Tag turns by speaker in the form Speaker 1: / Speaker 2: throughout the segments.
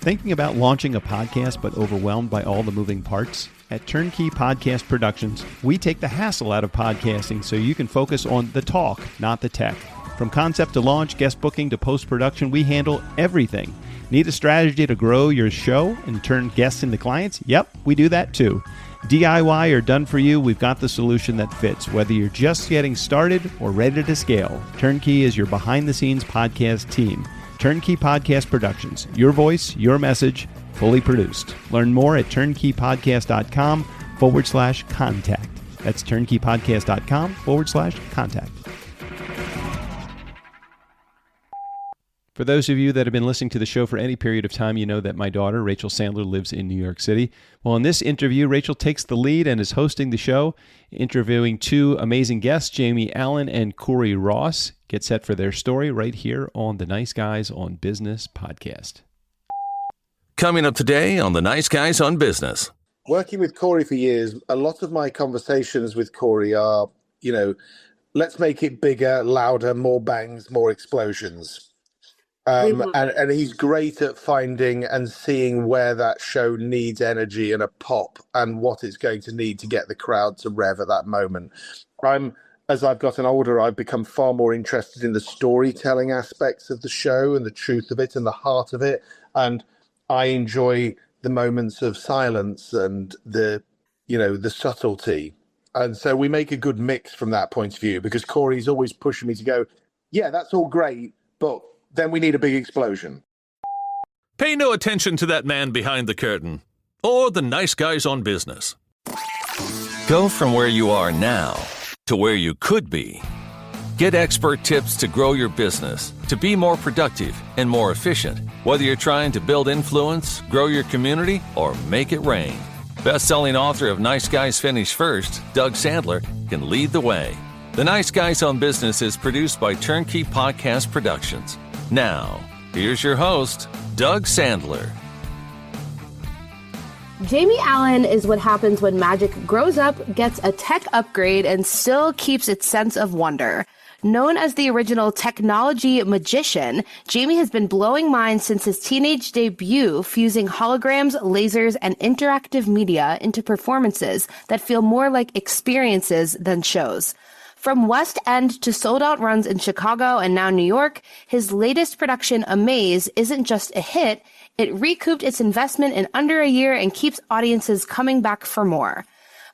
Speaker 1: Thinking about launching a podcast but overwhelmed by all the moving parts? At Turnkey Podcast Productions, we take the hassle out of podcasting so you can focus on the talk, not the tech. From concept to launch, guest booking to post-production, we handle everything. Need a strategy to grow your show and turn guests into clients? Yep, we do that too. DIY or done for you, we've got the solution that fits. Whether you're just getting started or ready to scale, Turnkey is your behind-the-scenes podcast team. Turnkey Podcast Productions. Your voice, your message, fully produced. Learn more at turnkeypodcast.com/contact. That's turnkeypodcast.com/contact. For those of you that have been listening to the show for any period of time, you know that my daughter, Rachel Sandler, lives in New York City. Well, in this interview, Rachel takes the lead and is hosting the show, interviewing two amazing guests, Jamie Allan and Corey Ross. Get set for their story right here on the Nice Guys on Business podcast.
Speaker 2: Coming up today on the Nice Guys on Business.
Speaker 3: Working with Corey for years, a lot of my conversations with Corey are, let's make it bigger, louder, more bangs, more explosions. And he's great at finding and seeing where that show needs energy and a pop and what it's going to need to get the crowd to rev at that moment. As I've gotten older, I've become far more interested in the storytelling aspects of the show and the truth of it and the heart of it. And I enjoy the moments of silence and the subtlety. And so we make a good mix from that point of view, because Corey's always pushing me to go, yeah, that's all great, but then we need a big explosion.
Speaker 2: Pay no attention to that man behind the curtain or the Nice Guys on Business. Go from where you are now to where you could be. Get expert tips to grow your business, to be more productive and more efficient, whether you're trying to build influence, grow your community, or make it rain. Best-selling author of Nice Guys Finish First, Doug Sandler, can lead the way. The Nice Guys on Business is produced by Turnkey Podcast Productions. Now, here's your host, Doug Sandler.
Speaker 4: Jamie Allan is what happens when magic grows up, gets a tech upgrade, and still keeps its sense of wonder. Known as the original technology magician, Jamie has been blowing minds since his teenage debut, fusing holograms, lasers, and interactive media into performances that feel more like experiences than shows. From West End to sold-out runs in Chicago and now New York, his latest production, Amaze, isn't just a hit, it recouped its investment in under a year and keeps audiences coming back for more.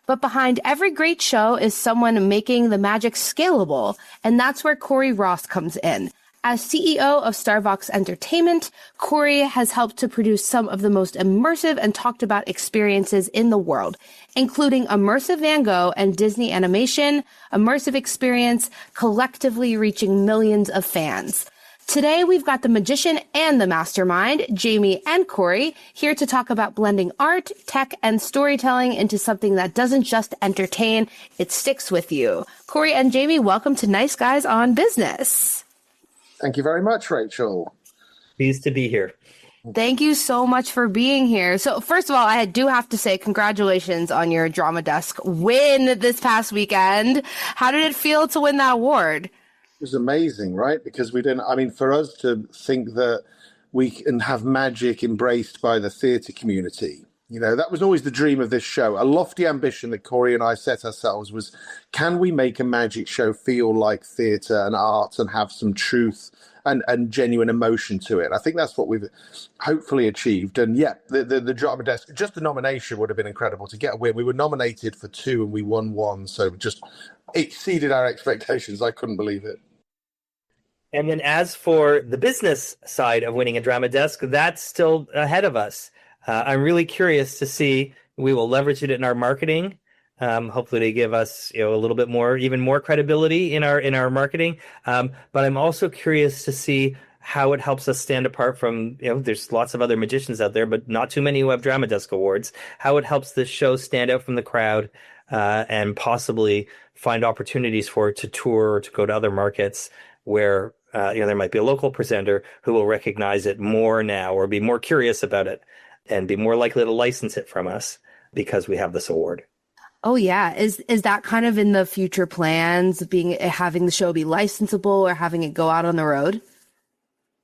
Speaker 4: But behind every great show is someone making the magic scalable, and that's where Corey Ross comes in. As CEO of Starvox Entertainment, Corey has helped to produce some of the most immersive and talked about experiences in the world, including Immersive Van Gogh and Disney Animation, Immersive Experience, collectively reaching millions of fans. Today, we've got the magician and the mastermind, Jamie and Corey, here to talk about blending art, tech, and storytelling into something that doesn't just entertain, it sticks with you. Corey and Jamie, welcome to Nice Guys on Business.
Speaker 3: Thank you very much, Rachel.
Speaker 5: Pleased to be here.
Speaker 4: Thank you so much for being here. So first of all, I do have to say congratulations on your Drama Desk win this past weekend. How did it feel to win that award?
Speaker 3: It was amazing, right? Because for us to think that we can have magic embraced by the theatre community, that was always the dream of this show. A lofty ambition that Corey and I set ourselves was, can we make a magic show feel like theatre and art and have some truth and genuine emotion to it? I think that's what we've hopefully achieved. And yeah, the Drama Desk, just the nomination would have been incredible to get a win. We were nominated for 2 and we won 1, so just exceeded our expectations. I couldn't believe it.
Speaker 5: And then as for the business side of winning a Drama Desk, that's still ahead of us. I'm really curious to see. We will leverage it in our marketing, hopefully to give us a little bit more, even more credibility in our marketing. But I'm also curious to see how it helps us stand apart from, there's lots of other magicians out there, but not too many who have Drama Desk awards. How it helps this show stand out from the crowd and possibly find opportunities for it to tour or to go to other markets where there might be a local presenter who will recognize it more now or be more curious about it and be more likely to license it from us because we have this award.
Speaker 4: Oh yeah. Is that kind of in the future plans, having the show be licensable or having it go out on the road?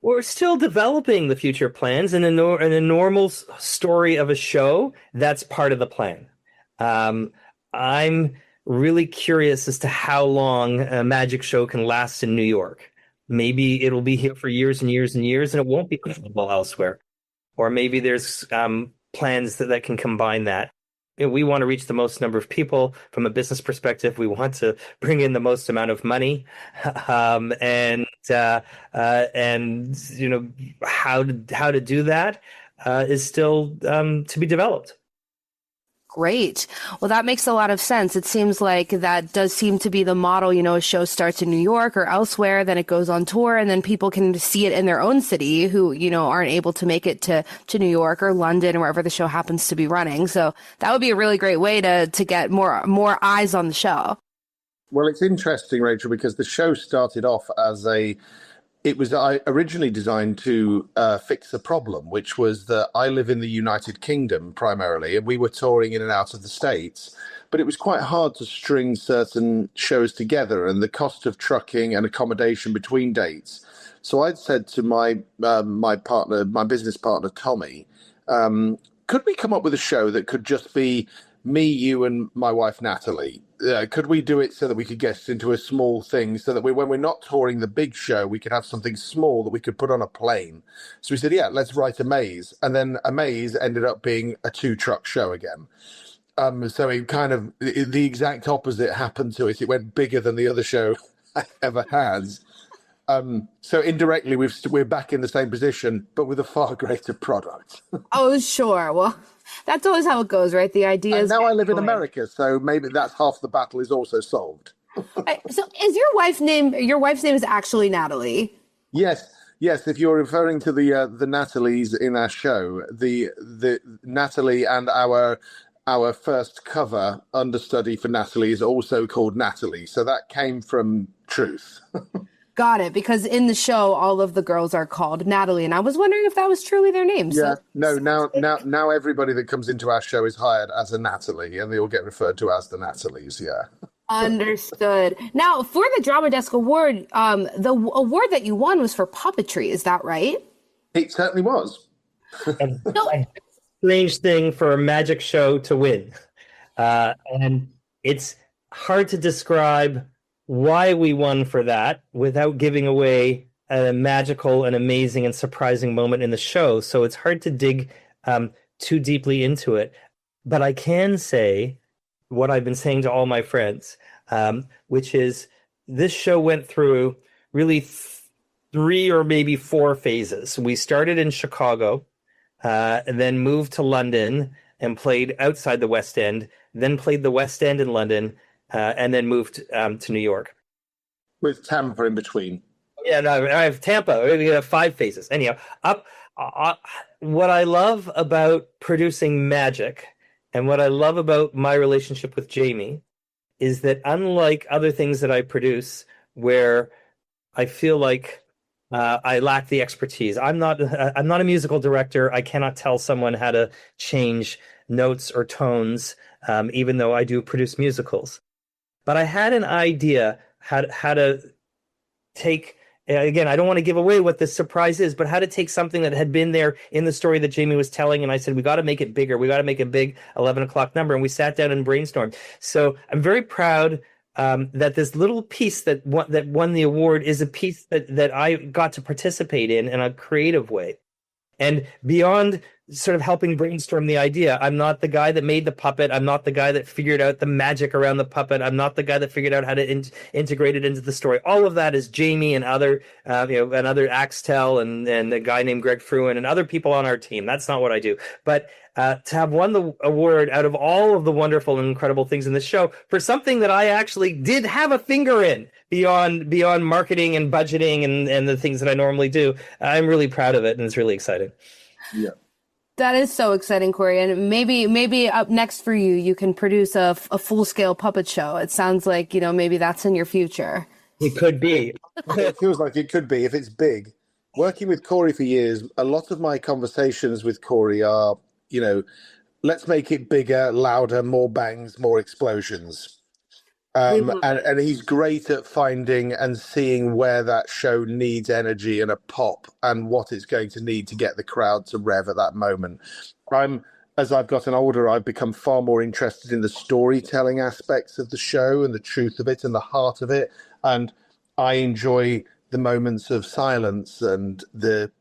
Speaker 5: We're still developing the future plans, and in a normal story of a show, that's part of the plan. I'm really curious as to how long a magic show can last in New York. Maybe it'll be here for years and years and years, and it won't be available elsewhere. Or maybe there's plans that can combine that. We want to reach the most number of people from a business perspective. We want to bring in the most amount of money, and how to do that is still to be developed.
Speaker 4: Great. Well, that makes a lot of sense. It seems like that does seem to be the model. A show starts in New York or elsewhere, then it goes on tour, and then people can see it in their own city who, aren't able to make it to New York or London or wherever the show happens to be running. So that would be a really great way to get more eyes on the show.
Speaker 3: Well, it's interesting, Rachel, because the show started off as it was originally designed to fix a problem, which was that I live in the United Kingdom primarily, and we were touring in and out of the States. But it was quite hard to string certain shows together, and the cost of trucking and accommodation between dates. So I'd said to my business partner, Tommy, could we come up with a show that could just be me, you, and my wife, Natalie? Could we do it so that we could get into a small thing so that when we're not touring the big show, we could have something small that we could put on a plane? So we said, yeah, let's write Amaze. And then Amaze ended up being a 2-truck show again. So it kind of, the exact opposite happened to it. It went bigger than the other show ever has. So indirectly, we're back in the same position, but with a far greater product. Oh,
Speaker 4: sure. Well, that's always how it goes, right? The idea is.
Speaker 3: Now I live in America, so maybe that's half the battle is also solved.
Speaker 4: So, is your wife's name? Your wife's name is actually Natalie.
Speaker 3: Yes. If you're referring to the Natalies in our show, the Natalie and our first cover understudy for Natalie is also called Natalie. So that came from truth.
Speaker 4: Got it. Because in the show, all of the girls are called Natalie, and I was wondering if that was truly their names.
Speaker 3: Yeah. So, now everybody that comes into our show is hired as a Natalie, and they all get referred to as the Natalies. Yeah.
Speaker 4: Understood. Now, for the Drama Desk Award, the award that you won was for puppetry. Is that right?
Speaker 3: It certainly was.
Speaker 5: Strange thing for a magic show to win, and it's hard to describe why we won for that without giving away a magical and amazing and surprising moment in the show. So it's hard to dig too deeply into it. But I can say what I've been saying to all my friends, which is this show went through really 3 or maybe 4 phases. We started in Chicago, and then moved to London and played outside the West End, then played the West End in London, and then moved to New York.
Speaker 3: With Tampa in between.
Speaker 5: Yeah, no, I have Tampa. We have 5 phases. Anyhow, what I love about producing magic and what I love about my relationship with Jamie is that unlike other things that I produce where I feel like I lack the expertise. I'm not a musical director. I cannot tell someone how to change notes or tones, even though I do produce musicals. But I had an idea how to take, again, I don't want to give away what this surprise is, but how to take something that had been there in the story that Jamie was telling. And I said, we got to make it bigger. We got to make a big 11 o'clock number. And we sat down and brainstormed. So I'm very proud that this little piece that won the award is a piece that I got to participate in a creative way. And beyond sort of helping brainstorm the idea, I'm not the guy that made the puppet. I'm not the guy that figured out the magic around the puppet. I'm not the guy that figured out how to integrate it into the story. All of that is Jamie and other, another Axtel and a guy named Greg Fruin and other people on our team. That's not what I do. But to have won the award out of all of the wonderful and incredible things in the show for something that I actually did have a finger in beyond marketing and budgeting and the things that I normally do, I'm really proud of it, and it's really exciting.
Speaker 3: Yeah.
Speaker 4: That is so exciting, Corey. And maybe up next for you, you can produce a full-scale puppet show. It sounds like, maybe that's in your future.
Speaker 5: It could be.
Speaker 3: It feels like it could be if it's big. Working with Corey for years, a lot of my conversations with Corey are, let's make it bigger, louder, more bangs, more explosions. And he's great at finding and seeing where that show needs energy and a pop and what it's going to need to get the crowd to rev at that moment. As I've gotten older, I've become far more interested in the storytelling aspects of the show and the truth of it and the heart of it. And I enjoy the moments of silence and the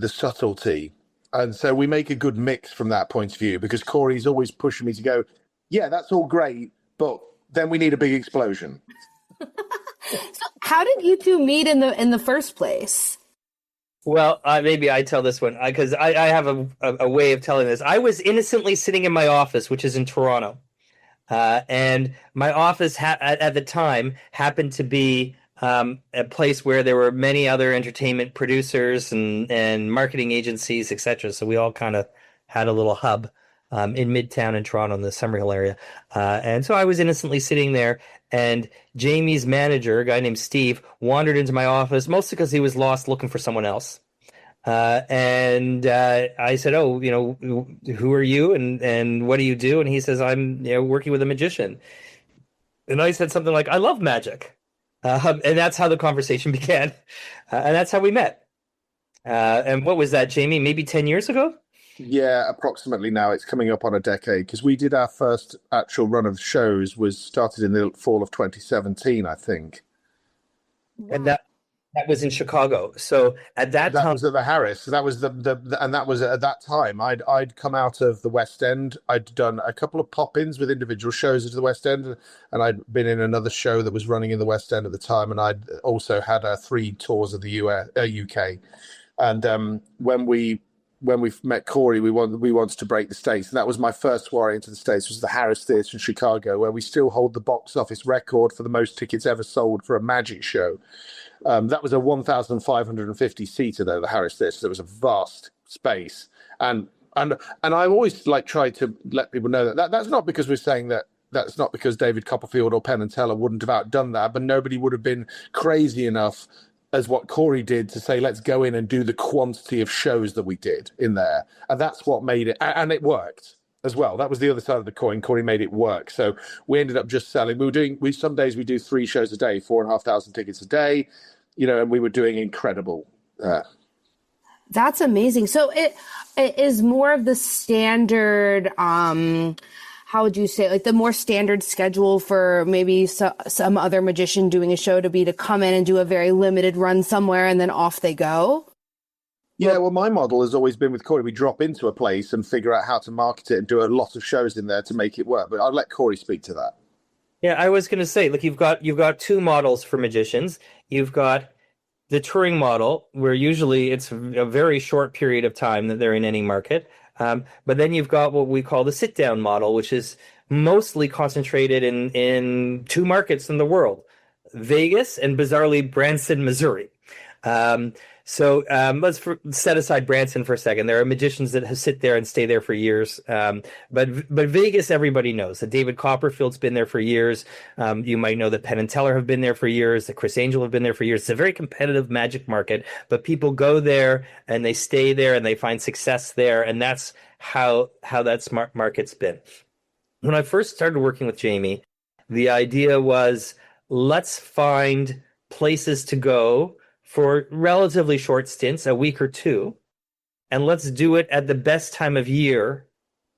Speaker 3: subtlety. And so we make a good mix from that point of view, because Corey's always pushing me to go, yeah, that's all great, but then we need a big explosion.
Speaker 4: So how did you two meet in the first place?
Speaker 5: Well, maybe I tell this one because I have a way of telling this. I was innocently sitting in my office, which is in Toronto, and my office at the time happened to be a place where there were many other entertainment producers and marketing agencies, etc. So we all kind of had a little hub in Midtown in Toronto in the Summerhill area. And so I was innocently sitting there, and Jamie's manager, a guy named Steve, wandered into my office, mostly because he was lost looking for someone else. And I said, oh, who are you and what do you do? And he says, I'm working with a magician. And I said something like, I love magic. And that's how the conversation began. And that's how we met. And what was that, Jamie? Maybe 10 years ago?
Speaker 3: Yeah, approximately now. It's coming up on a decade, because we did our first actual run of shows started in the fall of 2017, I think.
Speaker 5: And that was in Chicago. So at that time,
Speaker 3: was at the Harris. That was and that was at that time. I'd come out of the West End. I'd done a couple of pop-ins with individual shows at the West End, and I'd been in another show that was running in the West End at the time. And I'd also had 3 tours of the UK. And when we met Corey, we wanted to break the States. And that was my first foray into the States, was the Harris Theatre in Chicago, where we still hold the box office record for the most tickets ever sold for a magic show. That was a 1,550 seater, though, the Harris Theatre. So it was a vast space. And I always tried to let people know that that's not because we're saying that. That's not because David Copperfield or Penn and Teller wouldn't have outdone that, but nobody would have been crazy enough as what Corey did to say, let's go in and do the quantity of shows that we did in there. And that's what made it, and it worked as well. That was the other side of the coin. Corey made it work. So we ended up just selling. Some days we do 3 shows a day, 4,500 tickets a day, and we were doing incredible.
Speaker 4: That's amazing. So it is more of the standard, how would you say, like the more standard schedule for maybe some other magician doing a show to come in and do a very limited run somewhere and then off they go?
Speaker 3: Yeah, well, my model has always been with Corey. We drop into a place and figure out how to market it and do a lot of shows in there to make it work. But I'll let Corey speak to that.
Speaker 5: Yeah, I was going to say, look, you've got 2 models for magicians. You've got the touring model, where usually it's a very short period of time that they're in any market. But then you've got what we call the sit-down model, which is mostly concentrated in 2 markets in the world, Vegas and, bizarrely, Branson, Missouri. So let's set aside Branson for a second. There are magicians that sit there and stay there for years. But Vegas, everybody knows that David Copperfield's been there for years. You might know that Penn and Teller have been there for years, that Chris Angel have been there for years. It's a very competitive magic market, but people go there and they stay there and they find success there. And that's how that market's been. When I first started working with Jamie, the idea was, let's find places to go for relatively short stints, a week or 2, and let's do it at the best time of year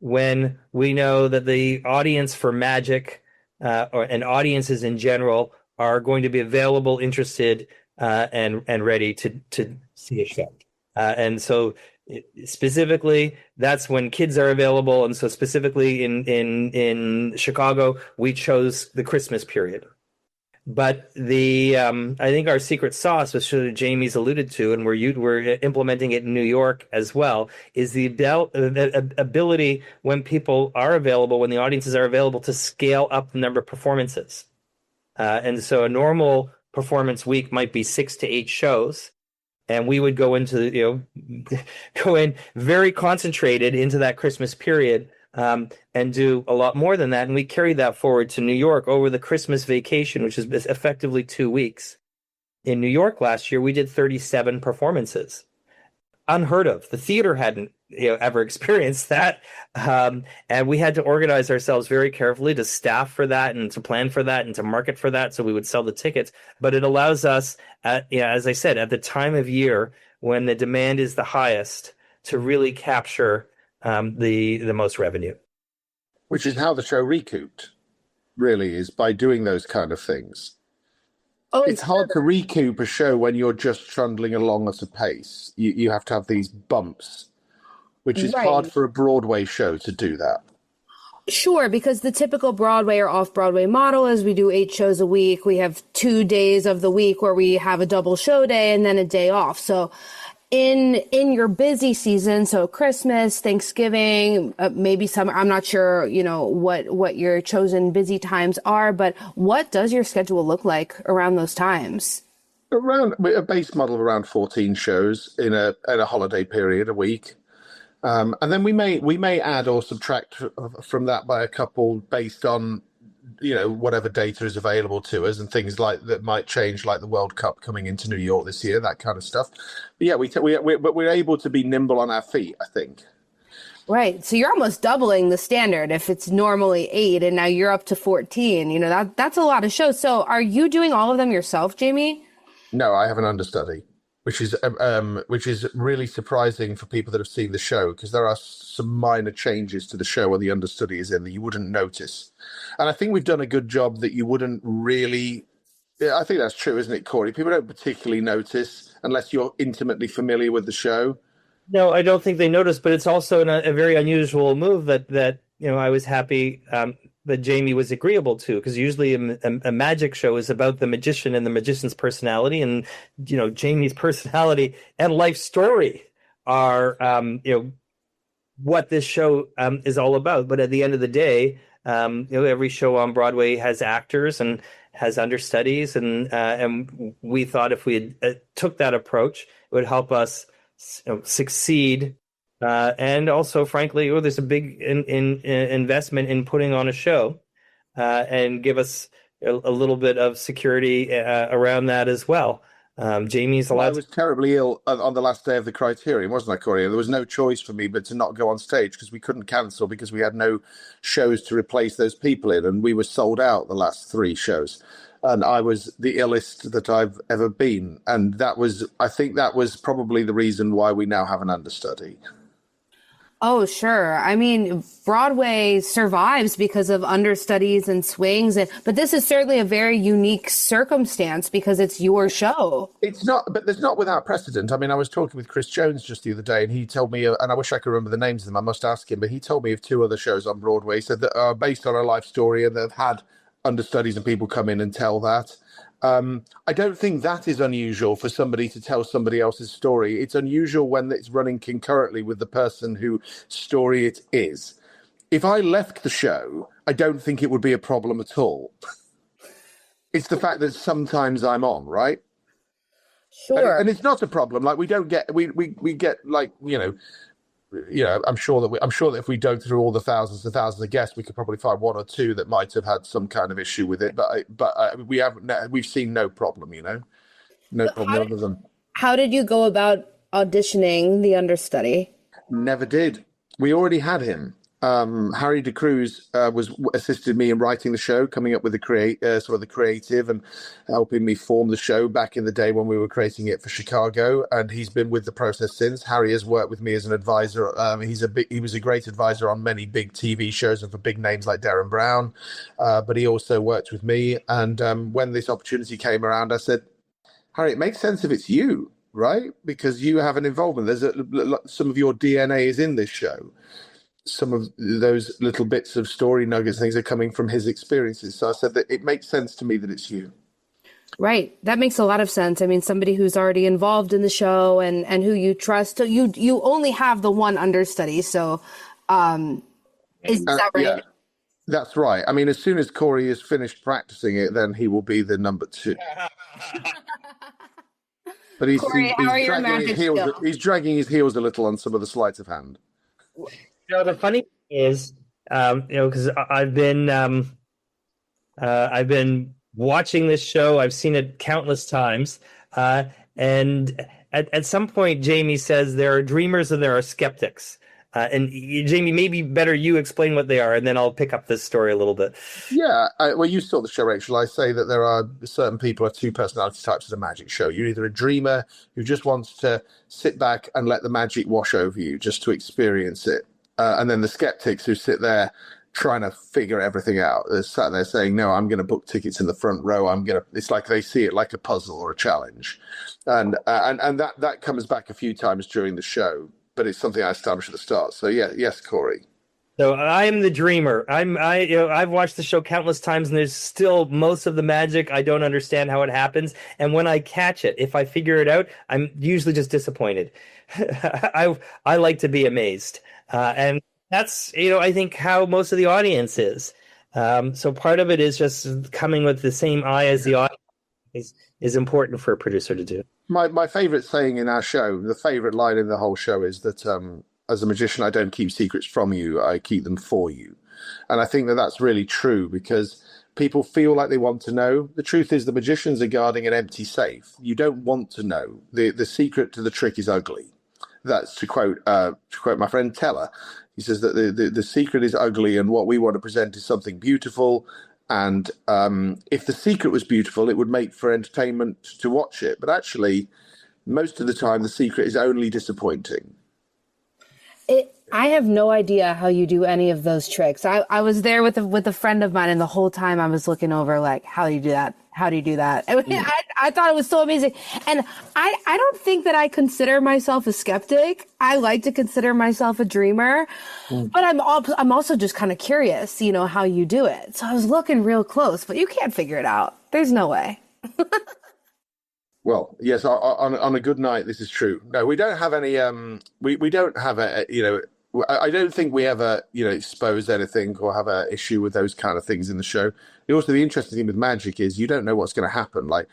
Speaker 5: when we know that the audience for magic and audiences in general are going to be available, interested, and ready to see a show. And so specifically, that's when kids are available. And so specifically in Chicago, we chose the Christmas period. But I think our secret sauce, which Jamie's alluded to, and we're implementing it in New York as well, is the ability when people are available, when the audiences are available, to scale up the number of performances. And so a normal performance week might be 6 to 8 shows, and we would go into go in very concentrated into that Christmas period. And do a lot more than that. And we carried that forward to New York over the Christmas vacation, which is effectively 2 weeks. In New York last year, we did 37 performances. unheard of. The theater hadn't ever experienced that, and we had to organize ourselves very carefully to staff for that and to plan for that and to market for that, so we would sell the tickets. But it allows us, as I said, at the time of year when the demand is the highest, to really capture the most revenue.
Speaker 3: Which is how the show recouped, really, is by doing those kind of things. Oh, it's hard to recoup a show when you're just trundling along at a pace. You have to have these bumps, which is hard for a Broadway show to do that.
Speaker 4: Sure, because the typical Broadway or off-Broadway model is we do 8 shows a week. We have 2 days of the week where we have a double show day and then a day off. So in your busy season, so Christmas, Thanksgiving, maybe summer, I'm not sure, what your chosen busy times are, but what does your schedule look like around those times?
Speaker 3: Around a base model of around 14 shows in a holiday period a week. And then we may add or subtract from that by a couple based on whatever data is available to us, and things like that might change, like the World Cup coming into New York this year, that kind of stuff. But yeah, we're able to be nimble on our feet, I think.
Speaker 4: Right. So you're almost doubling the standard. If it's normally 8 and now you're up to 14, that's a lot of shows. So are you doing all of them yourself, Jamie?
Speaker 3: No, I have an understudy, which is really surprising for people that have seen the show, because there are some minor changes to the show where the understudy is in that you wouldn't notice. And I think we've done a good job that you wouldn't really... I think that's true, isn't it, Corey? People don't particularly notice unless you're intimately familiar with the show.
Speaker 5: No, I don't think they notice, but it's also a very unusual move that I was happy that Jamie was agreeable to, because usually a magic show is about the magician and the magician's personality, and Jamie's personality and life story are what this show is all about. But at the end of the day, every show on Broadway has actors and has understudies, and we thought if we had took that approach, it would help us succeed. And also, frankly, there's a big investment in putting on a show, and give us a little bit of security around that as well. Jamie's allowed.
Speaker 3: I was terribly ill on the last day of the Criterion, wasn't I, Corey? There was no choice for me but to not go on stage, because we couldn't cancel, because we had no shows to replace those people in, and we were sold out the last 3 shows. And I was the illest that I've ever been. And I think that was probably the reason why we now have an understudy.
Speaker 4: Oh, sure. I mean, Broadway survives because of understudies and swings, but this is certainly a very unique circumstance because it's your show.
Speaker 3: It's not, but there's not without precedent. I mean, I was talking with Chris Jones just the other day, and he told me, and I wish I could remember the names of them, I must ask him, but he told me of 2 other shows on Broadway, so that are based on a life story, and they've had understudies and people come in and tell that. I don't think that is unusual for somebody to tell somebody else's story. It's unusual when it's running concurrently with the person whose story it is. If I left the show, I don't think it would be a problem at all. It's the fact that sometimes I'm on, right?
Speaker 4: Sure.
Speaker 3: And it's not a problem. Like we get like, I'm sure that if we go through all the thousands and thousands of guests, we could probably find 1 or 2 that might have had some kind of issue with it. But we've seen no problem, no problem other than.
Speaker 4: How did you go about auditioning the understudy?
Speaker 3: Never did. We already had him. Harry DeCruz assisted me in writing the show, coming up with the creative and helping me form the show back in the day when we were creating it for Chicago. And he's been with the process since. Harry has worked with me as an advisor. He was a great advisor on many big TV shows and for big names like Darren Brown. But he also worked with me. And when this opportunity came around, I said, Harry, it makes sense if it's you, right? Because you have an involvement. Some of your DNA is in this show. Some of those little bits of story nuggets, things are coming from his experiences. So I said that it makes sense to me that it's you.
Speaker 4: Right. That makes a lot of sense. I mean, somebody who's already involved in the show and who you trust. So you only have the one understudy. So is that right?
Speaker 3: Yeah, that's right. I mean, as soon as Corey is finished practicing it, then he will be the number 2. But he's dragging his heels a little on some of the sleight of hand.
Speaker 5: The funny thing is, because I've been watching this show. I've seen it countless times, and at some point, Jamie says there are dreamers and there are skeptics. And Jamie, maybe better you explain what they are, and then I'll pick up this story a little bit.
Speaker 3: Yeah, well, you saw the show, Rachel. I say that there are certain people are two personality types of the magic show. You're either a dreamer who just wants to sit back and let the magic wash over you, just to experience it, and then the skeptics who sit there trying to figure everything out. They're sat there saying, "No, I'm going to book tickets in the front row. It's like they see it like a puzzle or a challenge," and that comes back a few times during the show. But it's something I established at the start. So yeah, yes, Corey.
Speaker 5: So I'm the dreamer. I've watched the show countless times, and there's still most of the magic I don't understand how it happens. And when I catch it, if I figure it out, I'm usually just disappointed. I like to be amazed, and that's I think how most of the audience is. So part of it is just coming with the same eye as the audience is important for a producer to do.
Speaker 3: My favorite saying in our show, the favorite line in the whole show, is that as a magician, I don't keep secrets from you, I keep them for you. And I think that that's really true, because people feel like they want to know. The truth is, the magicians are guarding an empty safe. You don't want to know. The secret to the trick is ugly. That's to quote my friend Teller. He says that the secret is ugly, and what we want to present is something beautiful. And if the secret was beautiful, it would make for entertainment to watch it. But actually, most of the time, the secret is only disappointing.
Speaker 4: I have no idea how you do any of those tricks. I was there with a friend of mine, and the whole time I was looking over like, how do you do that? How do you do that? I thought it was so amazing. And I don't think that I consider myself a skeptic. I like to consider myself a dreamer, but I'm also just kind of curious, how you do it. So I was looking real close, but you can't figure it out. There's no way.
Speaker 3: Well, yes, on a good night, this is true. No, we don't have any. We don't have I don't think we ever, expose anything or have an issue with those kind of things in the show. Also, the interesting thing with magic is you don't know what's going to happen. Like,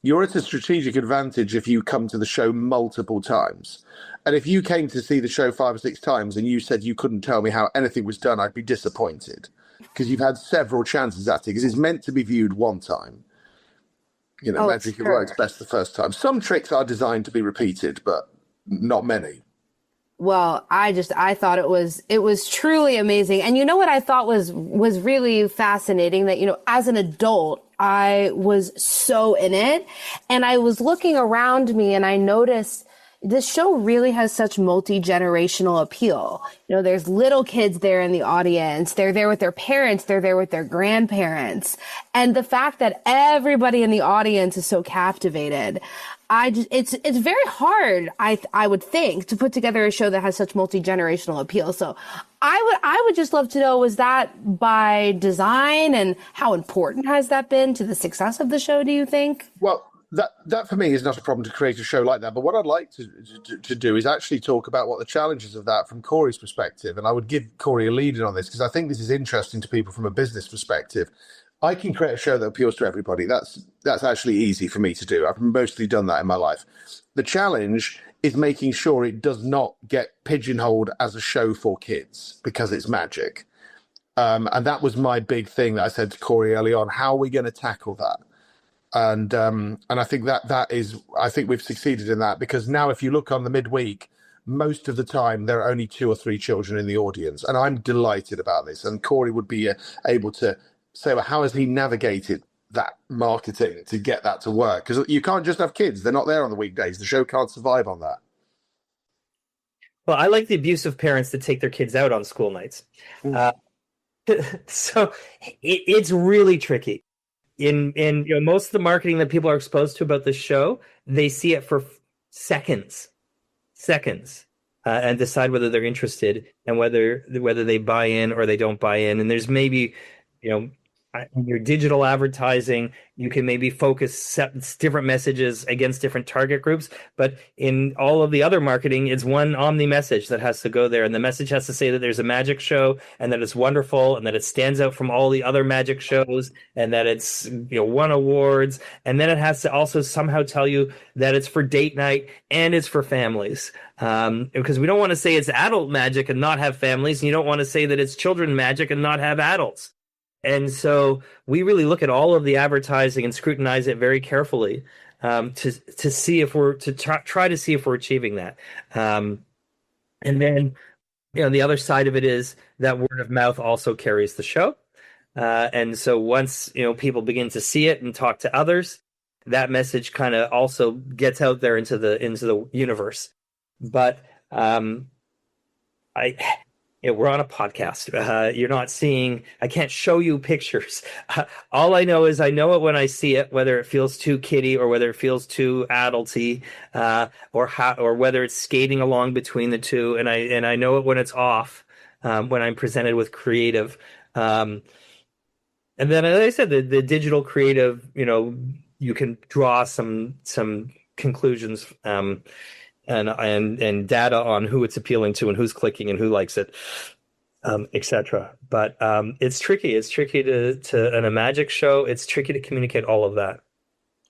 Speaker 3: you're at a strategic advantage if you come to the show multiple times. And if you came to see the show 5 or 6 times and you said you couldn't tell me how anything was done, I'd be disappointed, because you've had several chances at it, because it's meant to be viewed one time. Magic works best the first time. Some tricks are designed to be repeated, but not many.
Speaker 4: Well, I thought it was truly amazing. And you know what I thought was really fascinating, that, as an adult, I was so in it, and I was looking around me and I noticed this show really has such multi-generational appeal. There's little kids there in the audience. They're there with their parents. They're there with their grandparents. And the fact that everybody in the audience is so captivated, it's very hard, I would think, to put together a show that has such multi-generational appeal. So I would just love to know, was that by design, and how important has that been to the success of the show, do you think?
Speaker 3: Well, that for me is not a problem to create a show like that. But what I'd like to do is actually talk about what the challenges of that from Corey's perspective. And I would give Corey a lead in on this, because I think this is interesting to people from a business perspective. I can create a show that appeals to everybody. That's actually easy for me to do. I've mostly done that in my life. The challenge is making sure it does not get pigeonholed as a show for kids because it's magic. And that was my big thing that I said to Corey early on. How are we going to tackle that? And I think I think we've succeeded in that, because now if you look on the midweek, most of the time there are only 2 or 3 children in the audience, and I'm delighted about this. And Corey would be able to say, well, how has he navigated that marketing to get that to work? Because you can't just have kids; they're not there on the weekdays. The show can't survive on that.
Speaker 5: Well, I like the abusive parents that take their kids out on school nights. So it's really tricky. In most of the marketing that people are exposed to about this show, they see it for seconds, and decide whether they're interested and whether they buy in or they don't buy in. And there's maybe, in your digital advertising, you can maybe focus different messages against different target groups. But in all of the other marketing, it's one omni message that has to go there. And the message has to say that there's a magic show and that it's wonderful and that it stands out from all the other magic shows and that it's won awards. And then it has to also somehow tell you that it's for date night and it's for families. Because we don't want to say it's adult magic and not have families. And you don't want to say that it's children magic and not have adults. And so we really look at all of the advertising and scrutinize it very carefully. to see if we're try to see if we're achieving that. And then, the other side of it is that word of mouth also carries the show. And so once, people begin to see it and talk to others, that message kind of also gets out there into the universe. But we're on a podcast. You're not seeing, I can't show you pictures. All I know is I know it when I see it, whether it feels too kiddie or whether it feels too adulty, or whether it's skating along between the two. And I know it when it's off, when I'm presented with creative. And then, as I said, the digital creative, you can draw some conclusions, and data on who it's appealing to and who's clicking and who likes it, etc. But it's tricky. It's tricky to in a magic show. It's tricky to communicate all of that.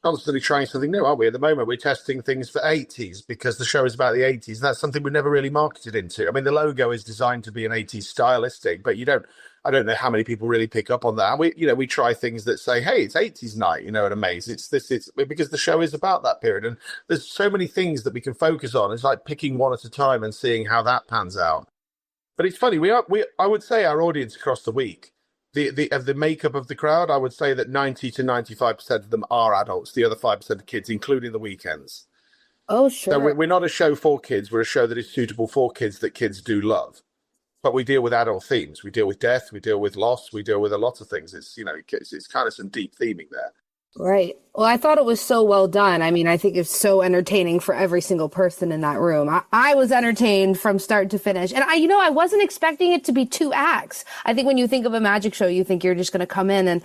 Speaker 3: Constantly trying something new, aren't we? At the moment, we're testing things for 80s because the show is about the 80s. And that's something we've never really marketed into. I mean, the logo is designed to be an 80s stylistic, but I don't know how many people really pick up on that. We try things that say, hey, it's 80s night, at Amaze. It's because the show is about that period. And there's so many things that we can focus on. It's like picking one at a time and seeing how that pans out. But it's funny, I would say our audience across the week, the makeup of the crowd, I would say that 90 to 95% of them are adults. The other 5% are kids, including the weekends.
Speaker 4: Oh, sure.
Speaker 3: So we're not a show for kids. We're a show that is suitable for kids that kids do love. But we deal with adult themes. We deal with death. We deal with loss. We deal with a lot of things. It's it's kind of some deep theming there.
Speaker 4: Right. Well, I thought it was so well done. I mean, I think it's so entertaining for every single person in that room. I was entertained from start to finish. And I wasn't expecting it to be 2 acts. I think when you think of a magic show, you think you're just going to come in and,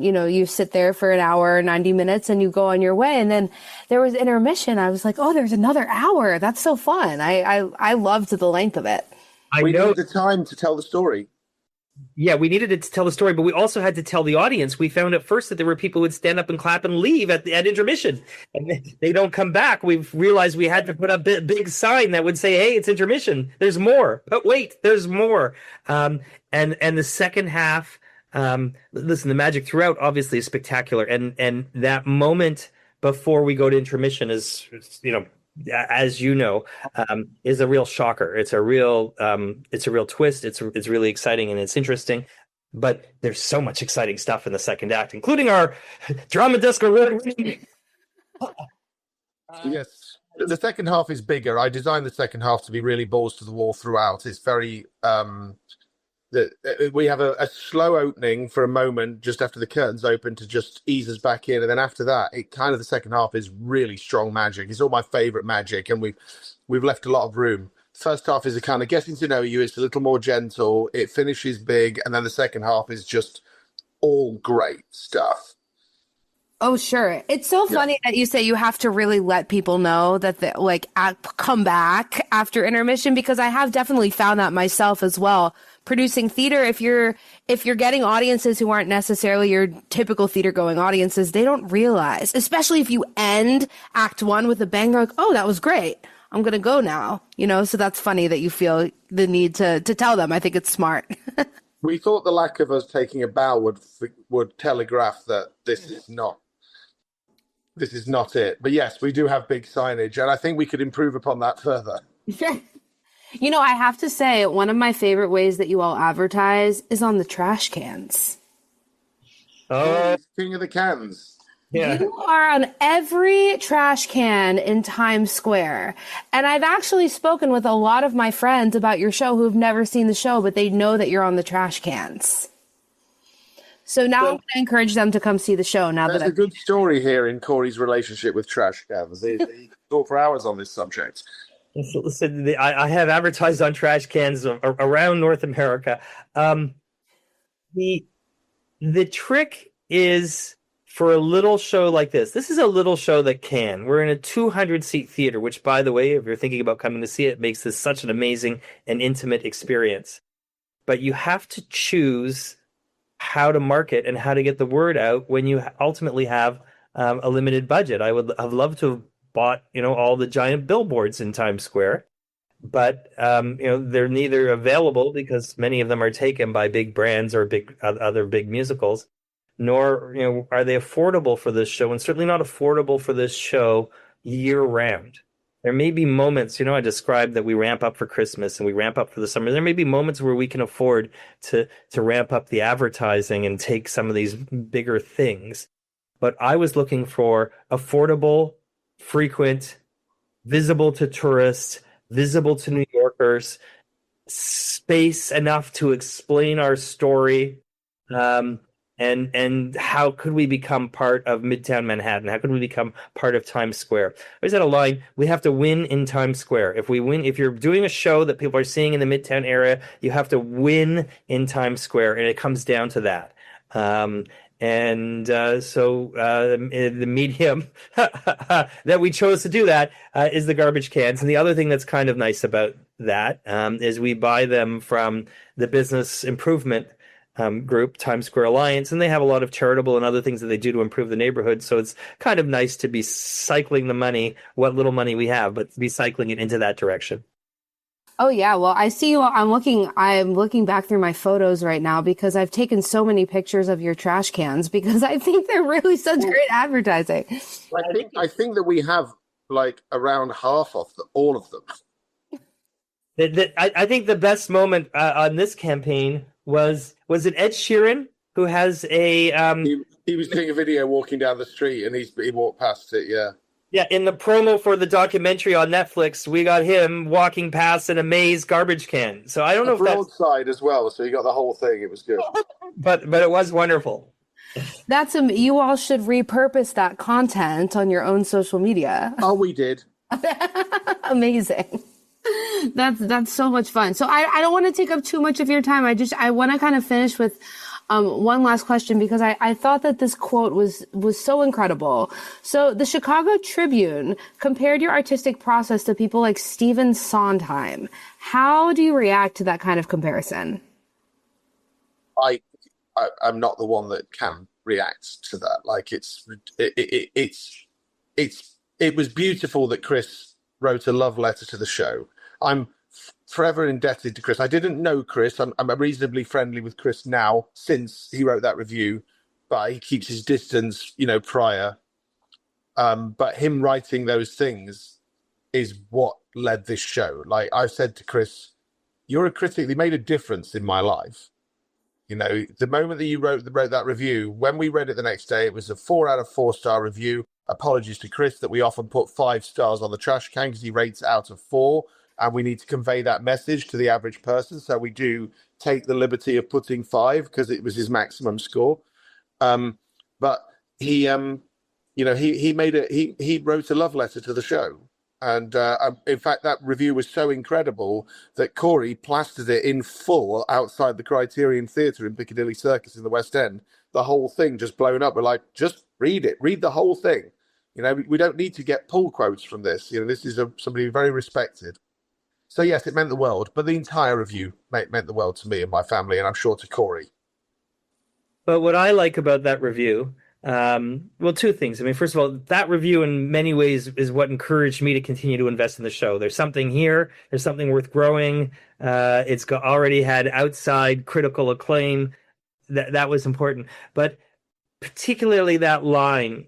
Speaker 4: you sit there for an hour, 90 minutes, and you go on your way. And then there was intermission. I was like, oh, there's another hour. That's so fun. I loved the length of it.
Speaker 3: We need the time to tell the story.
Speaker 5: Yeah, we needed it to tell the story, but we also had to tell the audience. We found at first that there were people who would stand up and clap and leave at intermission, and they don't come back. We've realized we had to put up a big sign that would say, "Hey, it's intermission. There's more." But wait, there's more. And the second half, listen, the magic throughout obviously is spectacular, and that moment before we go to intermission is, as is a real shocker. It's a real twist. It's really exciting and it's interesting, but there's so much exciting stuff in the second act, including our drama desk award-winning.
Speaker 3: Yes, the second half is bigger. I designed the second half to be really balls to the wall throughout. It's very we have a slow opening for a moment just after the curtains open to just ease us back in, and then after that, the second half is really strong magic. It's all my favorite magic, and we've left a lot of room. First half is a kind of getting to know you. It's a little more gentle. It finishes big, and then the second half is just all great stuff.
Speaker 4: Oh, sure. It's so funny that you say you have to really let people know that they come back after intermission, because I have definitely found that myself as well. Producing theater, if you're getting audiences who aren't necessarily your typical theater going audiences, they don't realize, especially if you end act 1 with a bang, they're like, oh, that was great, I'm gonna go now. So that's funny that you feel the need to tell them. I think it's smart.
Speaker 3: We thought the lack of us taking a bow would telegraph that this is not it. But yes, we do have big signage, and I think we could improve upon that further.
Speaker 4: I have to say, one of my favorite ways that you all advertise is on the trash cans.
Speaker 3: Oh, king of the cans.
Speaker 5: Yeah.
Speaker 4: You are on every trash can in Times Square. And I've actually spoken with a lot of my friends about your show who've never seen the show, but they know that you're on the trash cans. So now I'm going to encourage them to come see the show.
Speaker 3: There's a good story here in Corey's relationship with trash cans. He can talk for hours on this subject.
Speaker 5: Listen, I have advertised on trash cans around North America. The trick is, for a little show like this is a little show that can. We're in a 200-seat theater, which, by the way, if you're thinking about coming to see it, makes this such an amazing and intimate experience. But you have to choose how to market and how to get the word out when you ultimately have a limited budget. I would have loved to have bought, all the giant billboards in Times Square, but they're neither available because many of them are taken by big brands or other big musicals. nor are they affordable for this show, and certainly not affordable for this show year round. There may be moments, I described that we ramp up for Christmas and we ramp up for the summer. There may be moments where we can afford to ramp up the advertising and take some of these bigger things. But I was looking for affordable, frequent, visible to tourists, visible to New Yorkers, space enough to explain our story, and how could we become part of Midtown Manhattan? How could we become part of Times Square? I always had a line: we have to win in Times Square. If you're doing a show that people are seeing in the Midtown area, you have to win in Times Square, and it comes down to that. So the medium that we chose to do that is the garbage cans. And the other thing that's kind of nice about that is we buy them from the business improvement group, Times Square Alliance, and they have a lot of charitable and other things that they do to improve the neighborhood. So it's kind of nice to be cycling the money, what little money we have, but be cycling it into that direction.
Speaker 4: Oh yeah, well, I see you. I'm looking back through my photos right now because I've taken so many pictures of your trash cans because I think they're really such great advertising.
Speaker 3: I think that we have like around half of all of them.
Speaker 5: I think the best moment on this campaign was it Ed Sheeran, who has a
Speaker 3: he was doing a video walking down the street and he walked past it.
Speaker 5: Yeah, in the promo for the documentary on Netflix, we got him walking past an Amaze garbage can. So I don't know if that's
Speaker 3: broadside as well. So you got the whole thing. It was good,
Speaker 5: but it was wonderful.
Speaker 4: You all should repurpose that content on your own social media.
Speaker 3: Oh, we did.
Speaker 4: Amazing. That's so much fun. So I don't want to take up too much of your time. I want to kind of finish with one last question because I thought that this quote was so incredible. So the Chicago Tribune compared your artistic process to people like Stephen Sondheim. How do you react to that kind of comparison?
Speaker 3: I'm not the one that can react to that. Like it was beautiful that Chris wrote a love letter to the show. I'm forever indebted to Chris. I didn't know Chris. I'm reasonably friendly with Chris now since he wrote that review, but he keeps his distance, prior. But him writing those things is what led this show. Like I said to Chris, you're a critic. They made a difference in my life. The moment that you wrote that review, when we read it the next day, it was a 4 out of 4 star review. Apologies to Chris that we often put 5 stars on the trash can because he rates out of 4. And we need to convey that message to the average person. So we do take the liberty of putting 5 because it was his maximum score. But he wrote a love letter to the show. And in fact, that review was so incredible that Corey plastered it in full outside the Criterion Theatre in Piccadilly Circus in the West End. The whole thing just blown up. We're like, just read it. Read the whole thing. We don't need to get pull quotes from this. This is somebody very respected. So yes, it meant the world, but the entire review meant the world to me and my family, and I'm sure to Corey.
Speaker 5: But what I like about that review, two things. I mean, first of all, that review in many ways is what encouraged me to continue to invest in the show. There's something here. There's something worth growing. It's already had outside critical acclaim. That was important. But particularly that line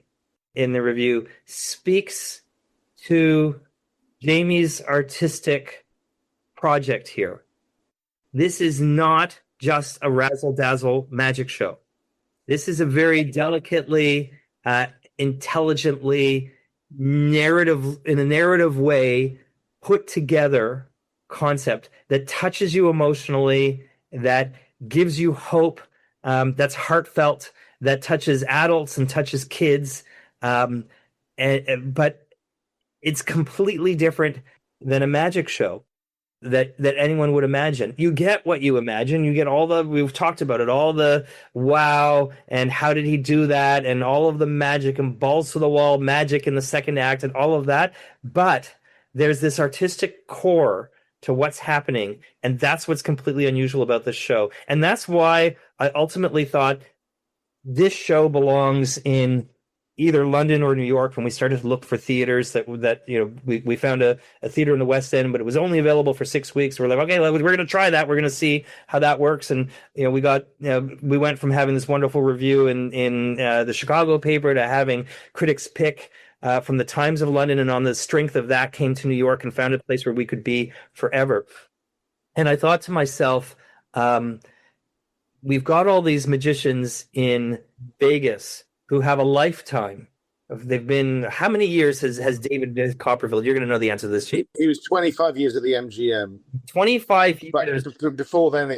Speaker 5: in the review speaks to Jamie's artistic project here. This is not just a razzle-dazzle magic show. This is a very delicately, intelligently, in a narrative way, put together concept that touches you emotionally, that gives you hope, that's heartfelt, that touches adults and touches kids, but it's completely different than a magic show that anyone would imagine. You get what you imagine. You get we've talked about it, all the wow and how did he do that and all of the magic and balls to the wall magic in the second act and all of that. But there's this artistic core to what's happening. And that's what's completely unusual about this show. And that's why I ultimately thought this show belongs in either London or New York when we started to look for theaters that we found a theater in the West End, but it was only available for 6 weeks. We're like, okay, we're going to try that. We're going to see how that works. And we went from having this wonderful review in the Chicago paper to having Critic's pick from the Times of London, and on the strength of that came to New York and found a place where we could be forever. And I thought to myself, we've got all these magicians in Vegas who have a lifetime. They've been, how many years has David Copperfield? You're going to know the answer to this, Chief.
Speaker 3: He was 25 years at the MGM.
Speaker 5: 25 years.
Speaker 3: But before then,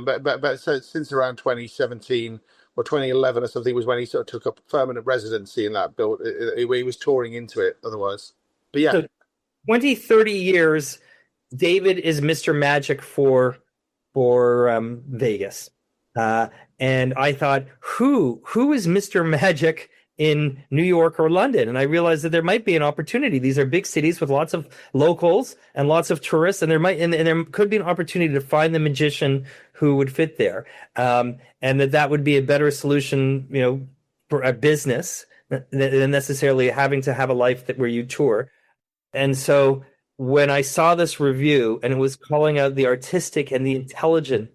Speaker 3: but so since around 2017 or 2011 or something was when he sort of took up permanent residency in that build. He was touring into it otherwise. But yeah.
Speaker 5: So 20, 30 years, David is Mr. Magic for Vegas. And I thought, who is Mr. Magic in New York or London? And I realized that there might be an opportunity. These are big cities with lots of locals and lots of tourists, and there could be an opportunity to find the magician who would fit there. And that would be a better solution, for a business than necessarily having to have a life where you tour. And so when I saw this review and it was calling out the artistic and the intelligent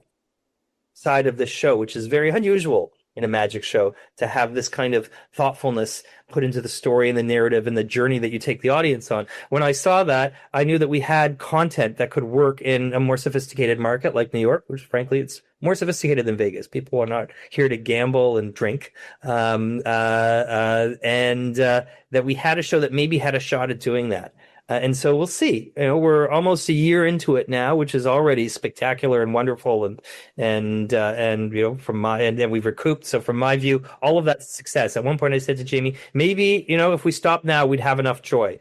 Speaker 5: side of the show, which is very unusual in a magic show, to have this kind of thoughtfulness put into the story and the narrative and the journey that you take the audience on. When I saw that, I knew that we had content that could work in a more sophisticated market like New York, which frankly, it's more sophisticated than Vegas. People are not here to gamble and drink. And that we had a show that maybe had a shot at doing that. And so we'll see. We're almost a year into it now, which is already spectacular and wonderful, and we've recouped. So from my view, all of that's success. At one point, I said to Jamie, maybe if we stop now, we'd have enough joy.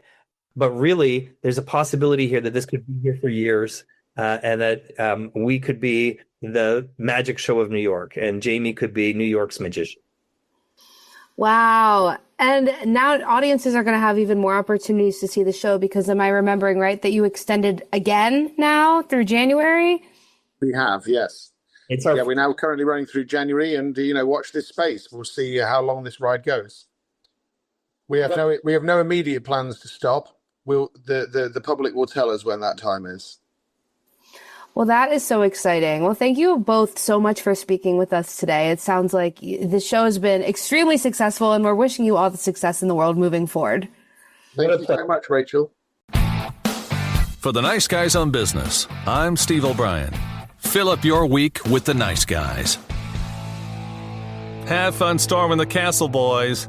Speaker 5: But really, there's a possibility here that this could be here for years, and that we could be the magic show of New York, and Jamie could be New York's magician.
Speaker 4: Wow. And now audiences are going to have even more opportunities to see the show, because am I remembering right that you extended again now through January?
Speaker 3: We have, yes. We're now currently running through January, and watch this space. We'll see how long this ride goes. We have no immediate plans to stop. The public will tell us when that time is.
Speaker 4: Well, that is so exciting. Well, thank you both so much for speaking with us today. It sounds like the show has been extremely successful, and we're wishing you all the success in the world moving forward.
Speaker 3: Thank you very much, Rachel.
Speaker 2: For the Nice Guys on Business, I'm Steve O'Brien. Fill up your week with the Nice Guys. Have fun storming the castle, boys.